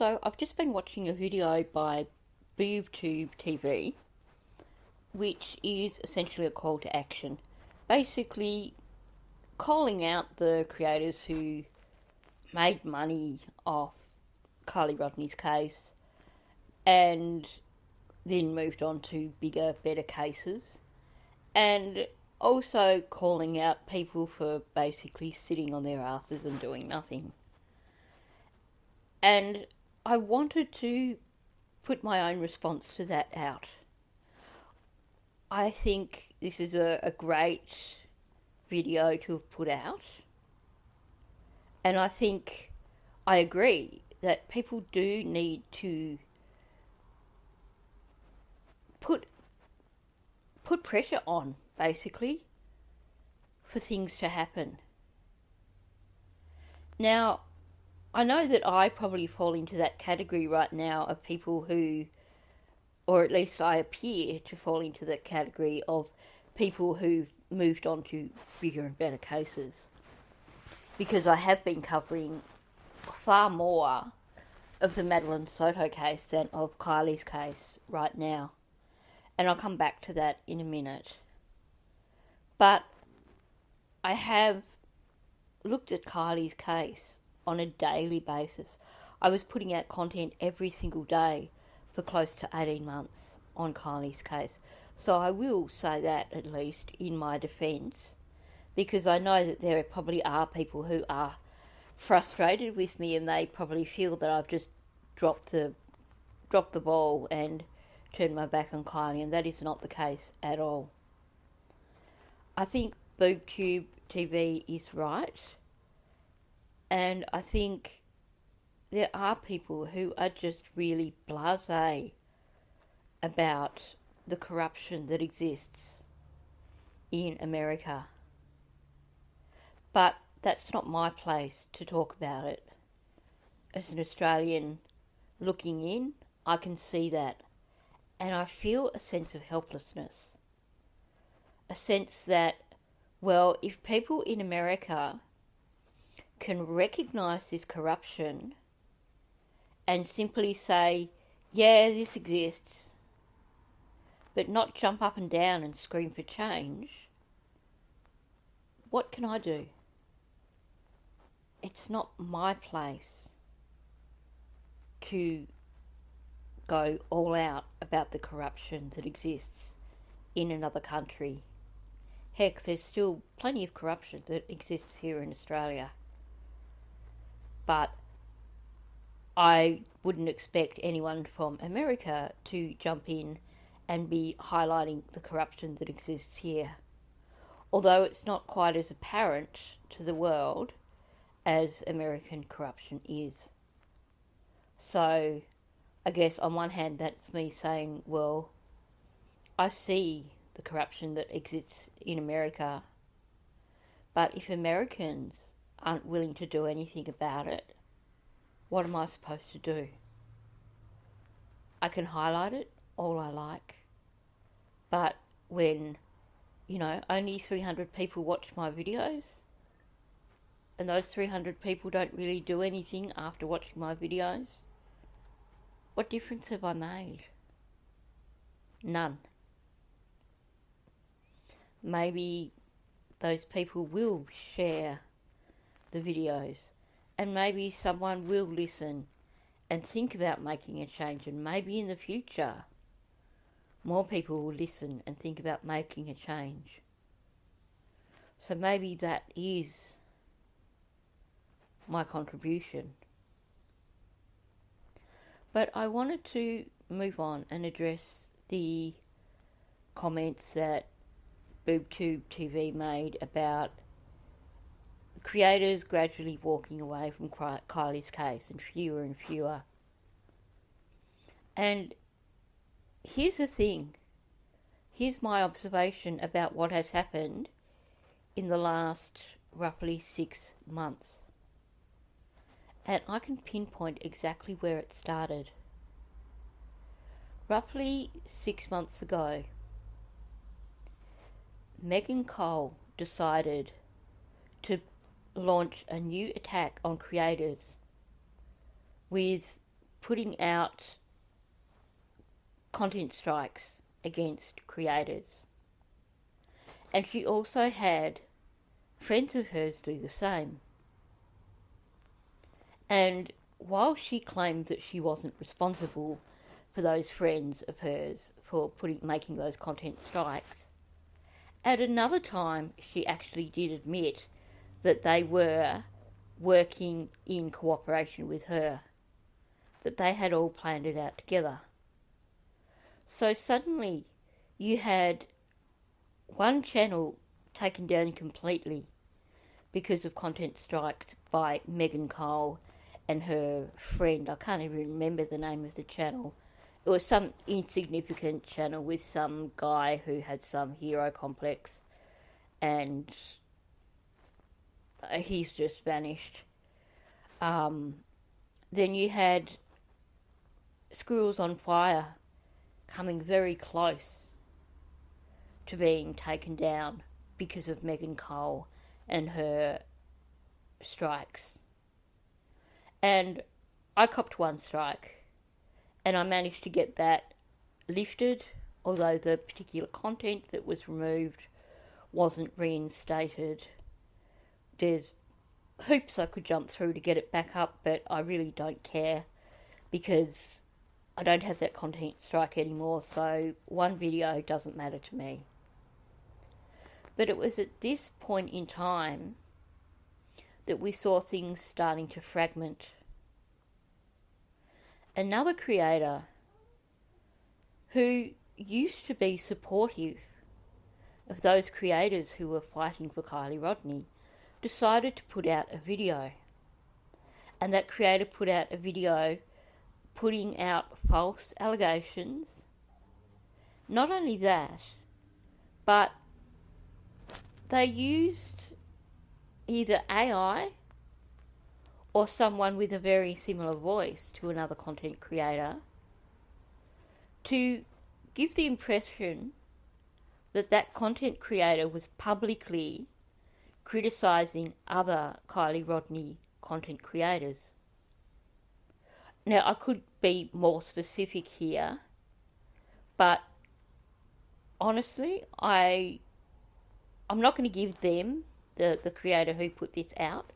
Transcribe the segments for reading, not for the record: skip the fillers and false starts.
So I've just been watching a video by BTTV, which is essentially a call to action. Basically calling out the creators who made money off Kiely Rodni's case and then moved on to bigger, better cases. And also calling out people for basically sitting on their asses and doing nothing. And I wanted to put my own response to that out. I think this is a great video to have put out. And I think I agree that people do need to put pressure on, basically, for things to happen. Now, I know that I probably fall into that category right now of people who, or at least I appear to fall into that category of people who've moved on to bigger and better cases. Because I have been covering far more of the Madeline Soto case than of Kiely's case right now. And I'll come back to that in a minute. But I have looked at Kiely's case on a daily basis. I was putting out content every single day for close to 18 months on Kiely's case. So I will say that, at least, in my defence, because I know that there probably are people who are frustrated with me and they probably feel that I've just dropped the ball and turned my back on Kiely, and that is not the case at all. I think BoobTube TV is right, and I think there are people who are just really blasé about the corruption that exists in America. But that's not my place to talk about it. As an Australian looking in, I can see that. And I feel a sense of helplessness. A sense that, well, if people in America can recognise this corruption and simply say, yeah, this exists, but not jump up and down and scream for change, what can I do? It's not my place to go all out about the corruption that exists in another country. Heck, there's still plenty of corruption that exists here in Australia. But I wouldn't expect anyone from America to jump in and be highlighting the corruption that exists here. Although it's not quite as apparent to the world as American corruption is. So I guess on one hand that's me saying, well, I see the corruption that exists in America, but if Americans aren't willing to do anything about it, what am I supposed to do? I can highlight it all I like, but when, only 300 people watch my videos, and those 300 people don't really do anything after watching my videos, what difference have I made? None. Maybe those people will share the videos, and maybe someone will listen and think about making a change, and maybe in the future more people will listen and think about making a change. So maybe that is my contribution. But I wanted to move on and address the comments that BoobTube TV made about creators gradually walking away from Kiely's case, and fewer. And here's the thing. Here's my observation about what has happened in the last roughly 6 months. And I can pinpoint exactly where it started. Roughly 6 months ago, Megan Cole decided to launch a new attack on creators with putting out content strikes against creators. And she also had friends of hers do the same. And while she claimed that she wasn't responsible for those friends of hers for making those content strikes, at another time she actually did admit that they were working in cooperation with her, that they had all planned it out together. So suddenly you had one channel taken down completely because of content strikes by Megan Cole and her friend. I can't even remember the name of the channel. It was some insignificant channel with some guy who had some hero complex, and he's just vanished. Then you had Squirrels on Fire coming very close to being taken down because of Megan Cole and her strikes. And I copped one strike, and I managed to get that lifted, although the particular content that was removed wasn't reinstated. There's hoops I could jump through to get it back up, but I really don't care because I don't have that content strike anymore, so one video doesn't matter to me. But it was at this point in time that we saw things starting to fragment. Another creator who used to be supportive of those creators who were fighting for Kiely Rodni decided to put out a video. And that creator put out a video putting out false allegations. Not only that, but they used either AI or someone with a very similar voice to another content creator to give the impression that that content creator was publicly criticising other Kiely Rodni content creators. Now, I could be more specific here, but honestly, I'm not going to give them, the creator who put this out,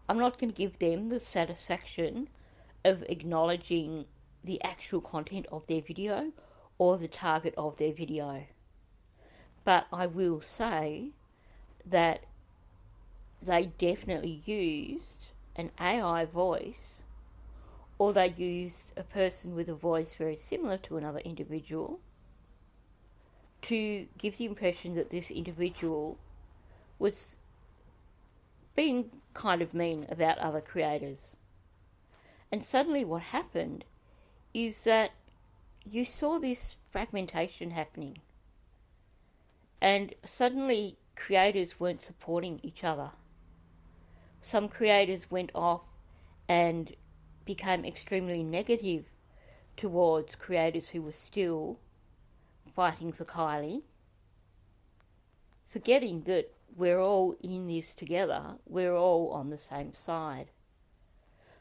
I'm not going to give them the satisfaction of acknowledging the actual content of their video or the target of their video. But I will say that they definitely used an AI voice, or they used a person with a voice very similar to another individual to give the impression that this individual was being kind of mean about other creators. And suddenly what happened is that you saw this fragmentation happening, and suddenly creators weren't supporting each other. Some creators went off and became extremely negative towards creators who were still fighting for Kiely, forgetting that we're all in this together, we're all on the same side.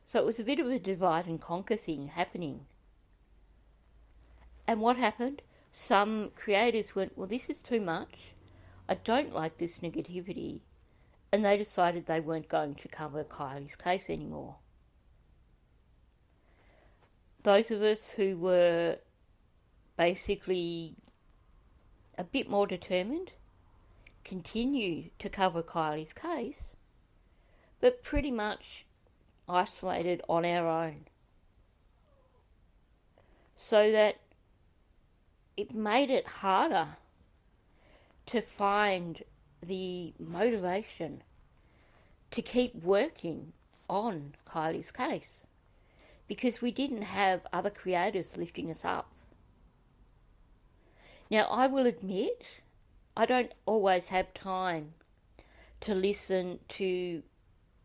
So it was a bit of a divide and conquer thing happening. And what happened? Some creators went, well, this is too much, I don't like this negativity, and they decided they weren't going to cover Kiely's case anymore. Those of us who were basically a bit more determined continue to cover Kiely's case, but pretty much isolated on our own. So that it made it harder to find the motivation to keep working on Kiely's case, because we didn't have other creators lifting us up. Now, I will admit, I don't always have time to listen to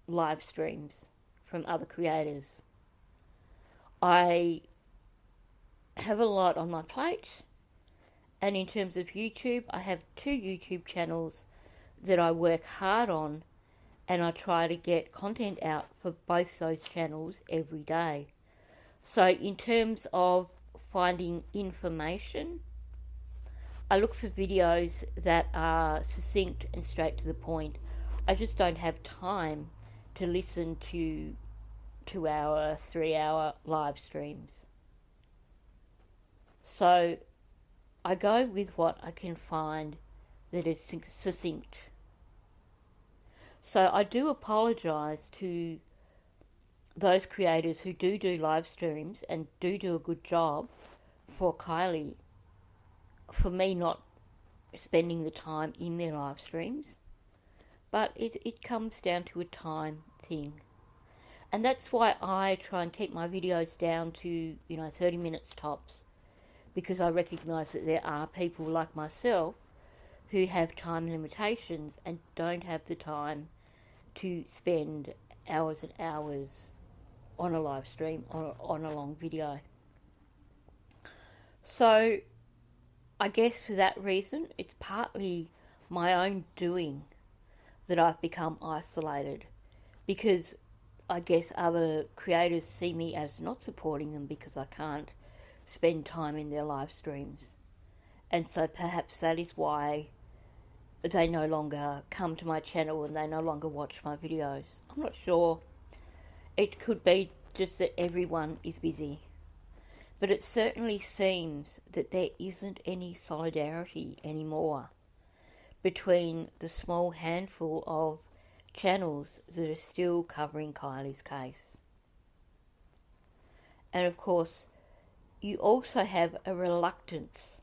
live streams from other creators. I have a lot on my plate, and in terms of YouTube, I have 2 YouTube channels that I work hard on, and I try to get content out for both those channels every day. So in terms of finding information, I look for videos that are succinct and straight to the point. I just don't have time to listen to 2-hour, 3-hour live streams. So I go with what I can find that is succinct. So I do apologise to those creators who do live streams and do a good job for Kiely, for me not spending the time in their live streams. But it comes down to a time thing. And that's why I try and keep my videos down to, 30 minutes tops. Because I recognise that there are people like myself who have time limitations and don't have the time to spend hours and hours on a live stream or on a long video. So I guess for that reason, it's partly my own doing that I've become isolated, because I guess other creators see me as not supporting them because I can't spend time in their live streams. And so perhaps that is why they no longer come to my channel and they no longer watch my videos. I'm not sure. It could be just that everyone is busy. But it certainly seems that there isn't any solidarity anymore between the small handful of channels that are still covering Kiely's case. And of course, you also have a reluctance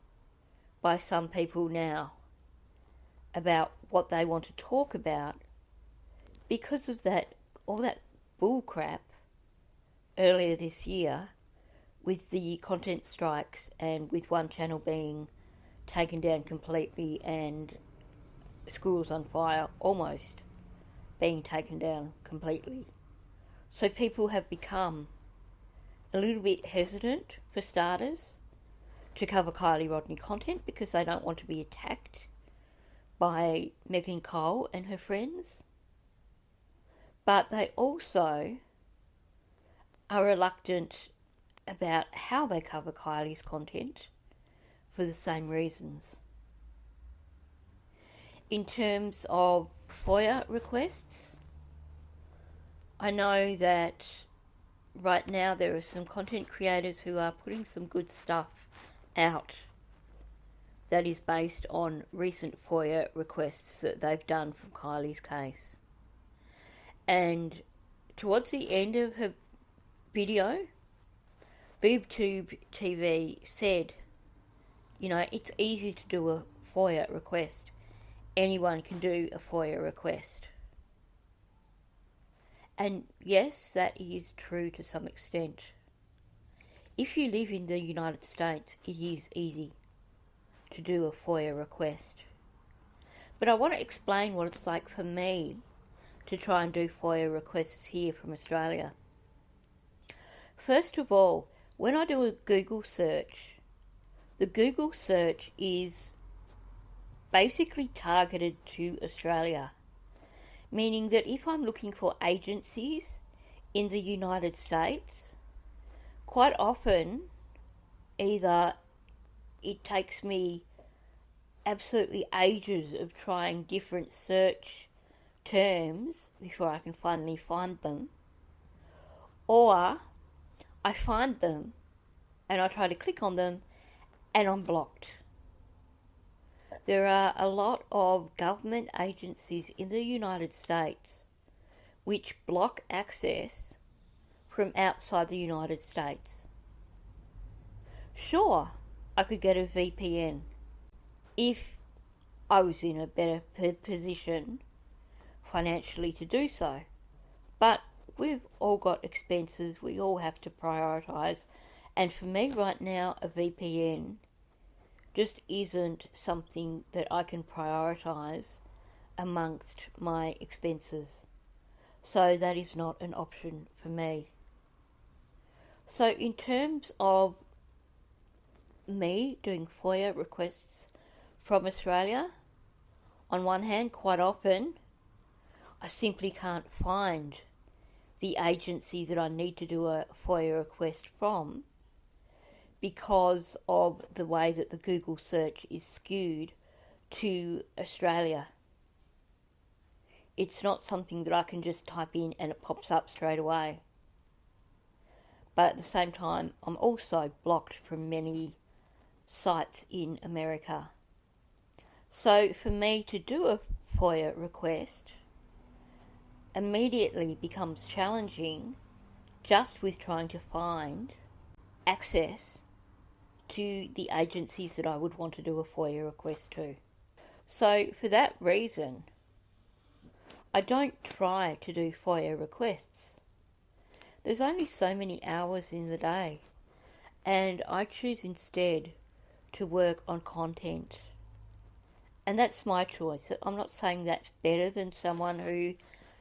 by some people now about what they want to talk about because of all that bullcrap earlier this year with the content strikes and with one channel being taken down completely and Schools on Fire almost being taken down completely. So people have become a little bit hesitant, for starters, to cover Kiely Rodni content because they don't want to be attacked by Megan Cole and her friends. But they also are reluctant about how they cover Kiely's content for the same reasons. In terms of FOIA requests, I know that right now there are some content creators who are putting some good stuff out that is based on recent FOIA requests that they've done from Kiely's case. And towards the end of her video, BTTV said, it's easy to do a FOIA request. Anyone can do a FOIA request. And yes, that is true to some extent. If you live in the United States, it is easy to do a FOIA request. But I want to explain what it's like for me to try and do FOIA requests here from Australia. First of all, when I do a Google search, the Google search is basically targeted to Australia, meaning that if I'm looking for agencies in the United States, quite often either it takes me absolutely ages of trying different search terms before I can finally find them, or I find them and I try to click on them and I'm blocked. There are a lot of government agencies in the United States which block access from outside the United States. Sure, I could get a VPN if I was in a better position financially to do so. But we've all got expenses, we all have to prioritise, and for me right now a VPN just isn't something that I can prioritise amongst my expenses. So that is not an option for me. So in terms of me doing FOIA requests from Australia, on one hand, quite often, I simply can't find the agency that I need to do a FOIA request from because of the way that the Google search is skewed to Australia. It's not something that I can just type in and it pops up straight away. But at the same time, I'm also blocked from many sites in America. So for me to do a FOIA request immediately becomes challenging just with trying to find access to the agencies that I would want to do a FOIA request to. So for that reason, I don't try to do FOIA requests. There's only so many hours in the day, and I choose instead to work on content. And that's my choice. I'm not saying that's better than someone who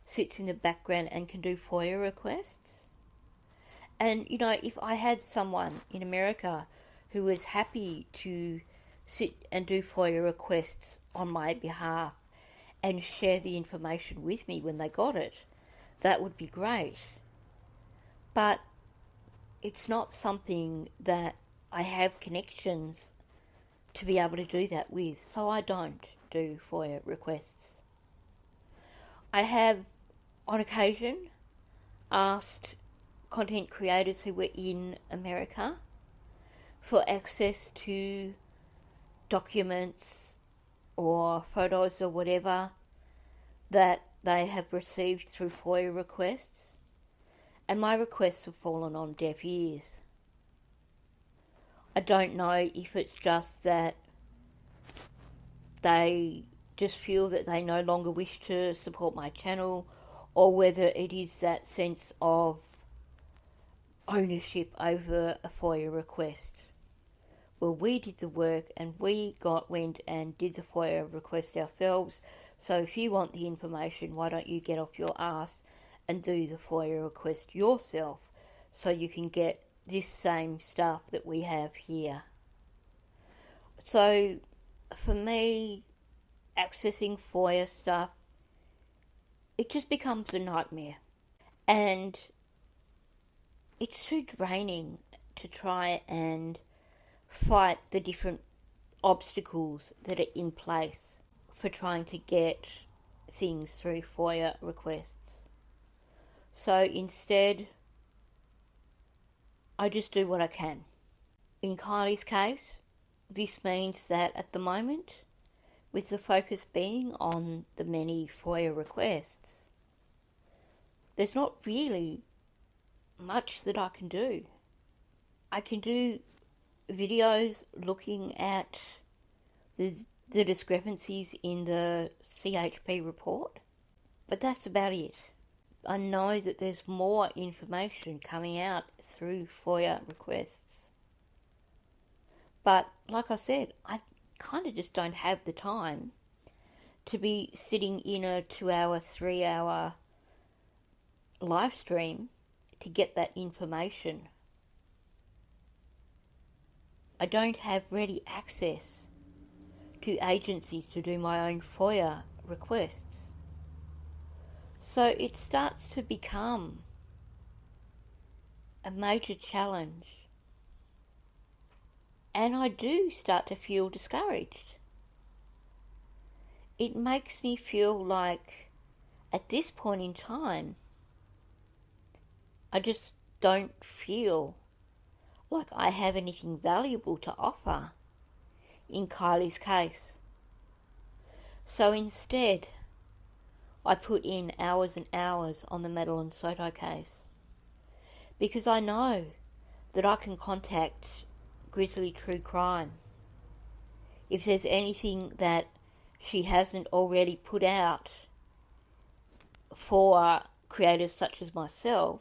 sits in the background and can do FOIA requests. And, you know, if I had someone in America who was happy to sit and do FOIA requests on my behalf and share the information with me when they got it, that would be great. But it's not something that I have connections to be able to do that with, so I don't do FOIA requests. I have, on occasion, asked content creators who were in America for access to documents or photos or whatever that they have received through FOIA requests, and my requests have fallen on deaf ears. I don't know if it's just that they just feel that they no longer wish to support my channel, or whether it is that sense of ownership over a FOIA request. Well, we did the work and we went and did the FOIA request ourselves, so if you want the information, why don't you get off your ass and do the FOIA request yourself so you can get this same stuff that we have here. So for me, accessing FOIA stuff, it just becomes a nightmare. And it's too draining to try and fight the different obstacles that are in place for trying to get things through FOIA requests. So instead, I just do what I can. In Kiely's case, this means that at the moment, with the focus being on the many FOIA requests, there's not really much that I can do. I can do videos looking at the discrepancies in the CHP report, but that's about it. I know that there's more information coming out through FOIA requests, but like I said, I kind of just don't have the time to be sitting in a 2-hour, 3-hour live stream to get that information. I don't have ready access to agencies to do my own FOIA requests. So it starts to become a major challenge, and I do start to feel discouraged. It makes me feel like at this point in time, I just don't feel like I have anything valuable to offer in Kiely's case. So instead, I put in hours and hours on the Madeline Soto case, because I know that I can contact Grizzly True Crime if there's anything that she hasn't already put out for creators such as myself.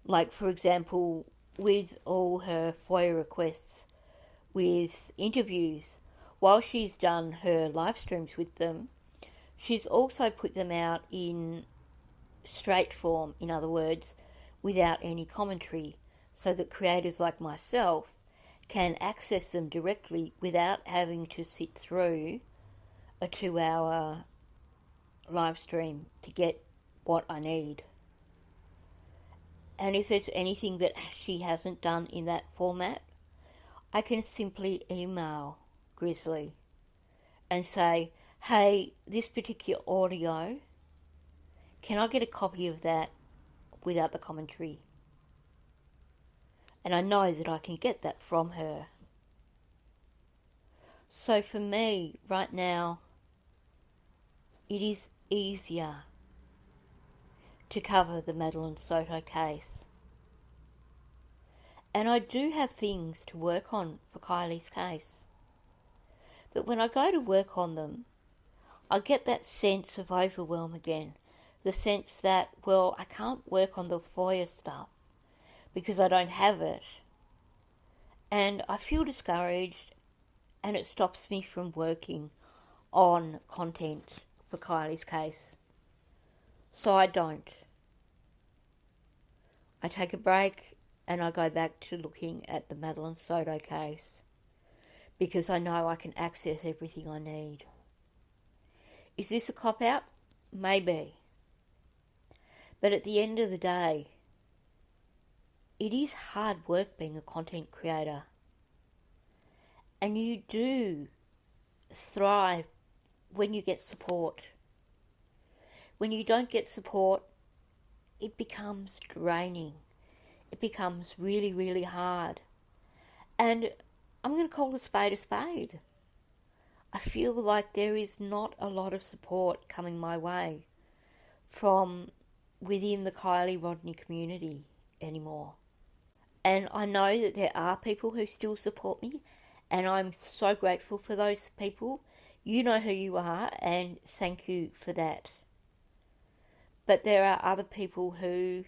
Like, for example, with all her FOIA requests with interviews, while she's done her live streams with them, she's also put them out in straight form, in other words, without any commentary, so that creators like myself can access them directly without having to sit through a 2-hour live stream to get what I need. And if there's anything that she hasn't done in that format, I can simply email Grizzly and say, hey, this particular audio, can I get a copy of that without the commentary? And I know that I can get that from her. So for me, right now, it is easier to cover the Madeline Soto case. And I do have things to work on for Kiely's case. But when I go to work on them, I get that sense of overwhelm again. The sense that, well, I can't work on the FOIA stuff because I don't have it. And I feel discouraged, and it stops me from working on content for Kiely's case. So I don't. I take a break and I go back to looking at the Madeline Soto case because I know I can access everything I need. Is this a cop-out? Maybe. But at the end of the day, it is hard work being a content creator. And you do thrive when you get support. When you don't get support, it becomes draining. It becomes really, really hard. And I'm going to call a spade. I feel like there is not a lot of support coming my way from within the Kiely Rodni community anymore. And I know that there are people who still support me, and I'm so grateful for those people. You know who you are, and thank you for that. But there are other people who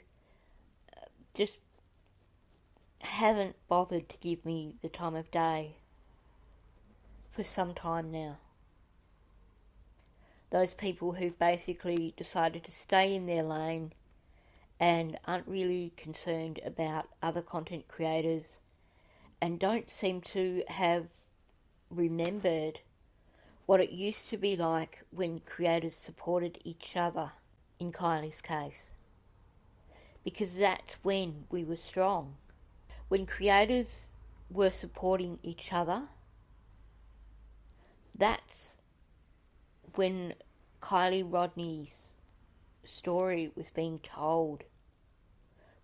just haven't bothered to give me the time of day for some time now. Those people who've basically decided to stay in their lane and aren't really concerned about other content creators and don't seem to have remembered what it used to be like when creators supported each other in Kiely's case. Because that's when we were strong. When creators were supporting each other, that's when Kiely Rodni's story was being told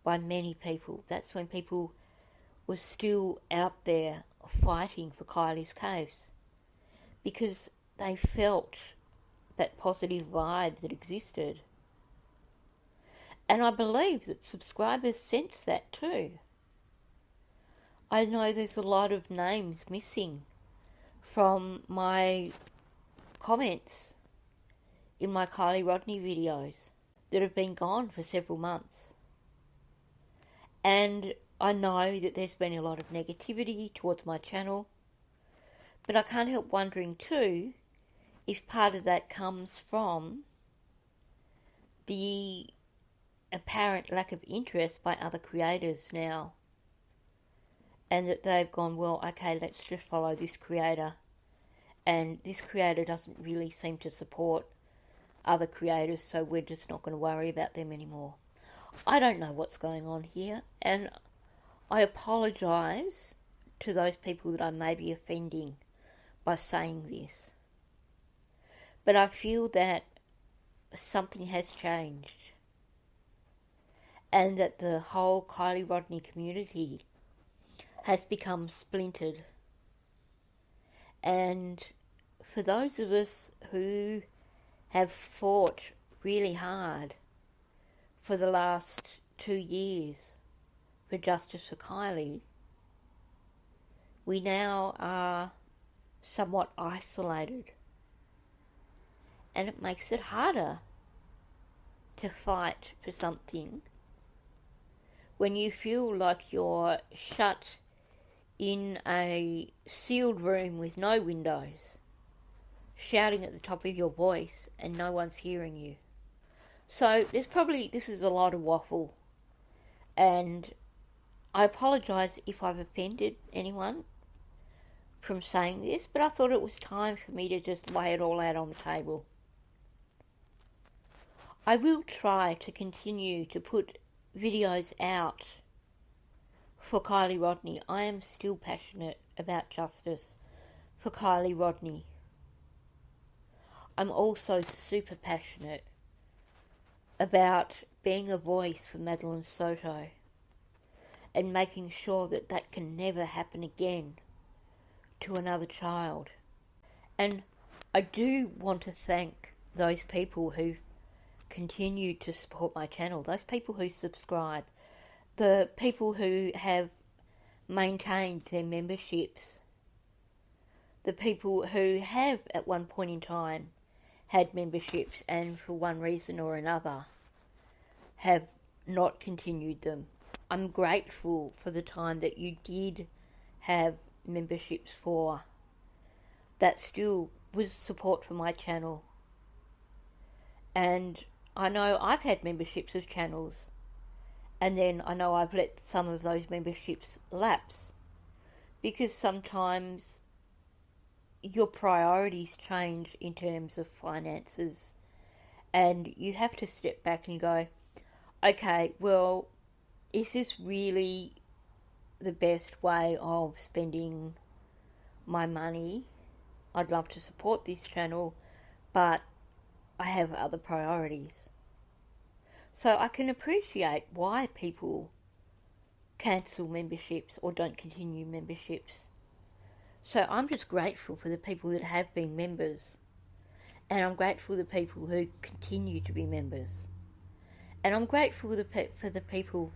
by many people. That's when people were still out there fighting for Kiely's case, because they felt that positive vibe that existed. And I believe that subscribers sense that too. I know there's a lot of names missing from my comments in my Kiely Rodni videos that have been gone for several months. And I know that there's been a lot of negativity towards my channel, but I can't help wondering too if part of that comes from the apparent lack of interest by other creators now, and that they've gone, well, okay, let's just follow this creator, and this creator doesn't really seem to support other creators, so we're just not going to worry about them anymore. I don't know what's going on here, and I apologise to those people that I may be offending by saying this. But I feel that something has changed, and that the whole Kiely Rodni community has become splintered. And for those of us who have fought really hard for the last 2 years for justice for Kiely, we now are somewhat isolated. And it makes it harder to fight for something when you feel like you're shut in a sealed room with no windows, shouting at the top of your voice and no one's hearing you. So this is a lot of waffle, and I apologise if I've offended anyone from saying this, but I thought it was time for me to just lay it all out on the table. I will try to continue to put videos out for Kiely Rodni. I am still passionate about justice for Kiely Rodni. I'm also super passionate about being a voice for Madeline Soto and making sure that that can never happen again to another child. And I do want to thank those people who continue to support my channel, those people who subscribe, the people who have maintained their memberships, the people who have at one point in time had memberships and for one reason or another have not continued them. I'm grateful for the time that you did have memberships for. That still was support for my channel. And I know I've had memberships of channels, and then I know I've let some of those memberships lapse, because sometimes your priorities change in terms of finances, and you have to step back and go, okay, well, is this really the best way of spending my money? I'd love to support this channel, but I have other priorities. So I can appreciate why people cancel memberships or don't continue memberships. So I'm just grateful for the people that have been members, and I'm grateful for the people who continue to be members, and I'm grateful for the people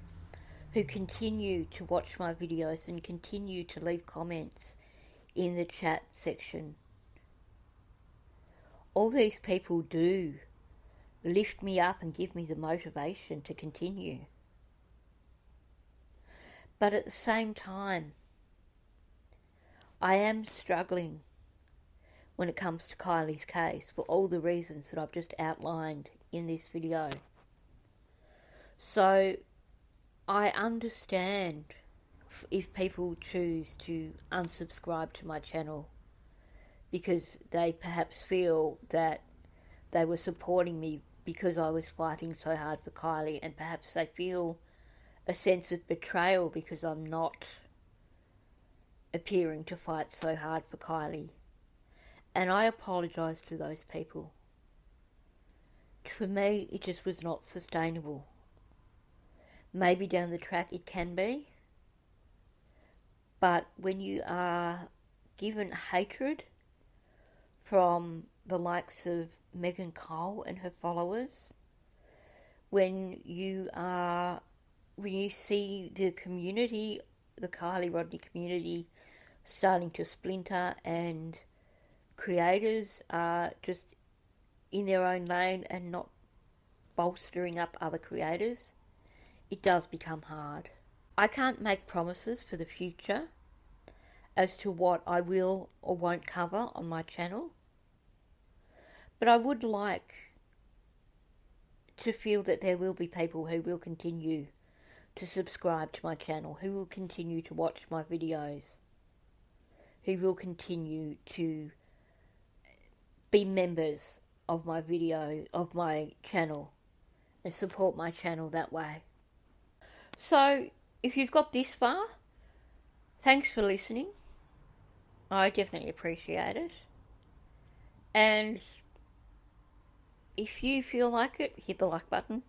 who continue to watch my videos and continue to leave comments in the chat section. All these people do lift me up and give me the motivation to continue. But at the same time, I am struggling when it comes to Kiely's case for all the reasons that I've just outlined in this video. So I understand if people choose to unsubscribe to my channel because they perhaps feel that they were supporting me because I was fighting so hard for Kiely, and perhaps they feel a sense of betrayal because I'm not appearing to fight so hard for Kiely. And I apologise to those people. For me, it just was not sustainable. Maybe down the track it can be, but when you are given hatred from the likes of Megan Cole and her followers, when you see the community, the Kiely Rodni community, starting to splinter, and creators are just in their own lane and not bolstering up other creators, it does become hard. I can't make promises for the future as to what I will or won't cover on my channel, but I would like to feel that there will be people who will continue to subscribe to my channel, who will continue to watch my videos, who will continue to be members of my channel and support my channel that way. So if you've got this far, thanks for listening. I definitely appreciate it. And if you feel like it, hit the like button.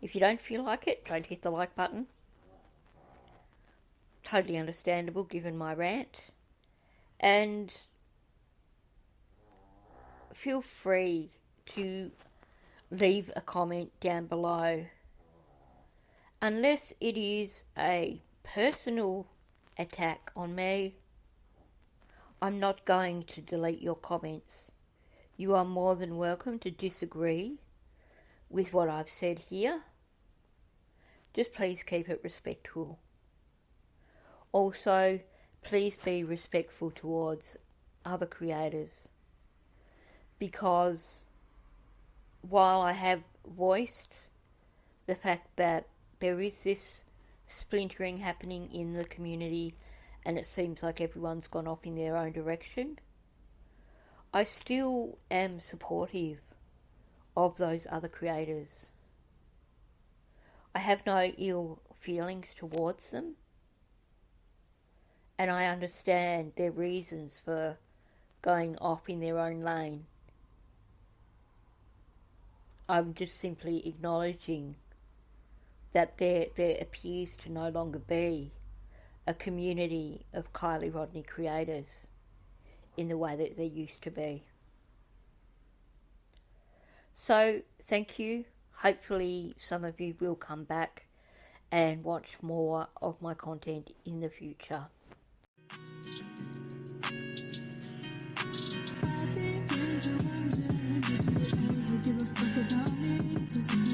If you don't feel like it, don't hit the like button. Totally understandable given my rant. And feel free to leave a comment down below. Unless it is a personal attack on me, I'm not going to delete your comments. You are more than welcome to disagree with what I've said here. Just please keep it respectful. Also, please be respectful towards other creators, because while I have voiced the fact that there is this splintering happening in the community and it seems like everyone's gone off in their own direction, I still am supportive of those other creators. I have no ill feelings towards them, and I understand their reasons for going off in their own lane. I'm just simply acknowledging that there appears to no longer be a community of Kiely Rodni creators in the way that there used to be. So, thank you. Hopefully some of you will come back and watch more of my content in the future. Give a fuck about me, 'cause if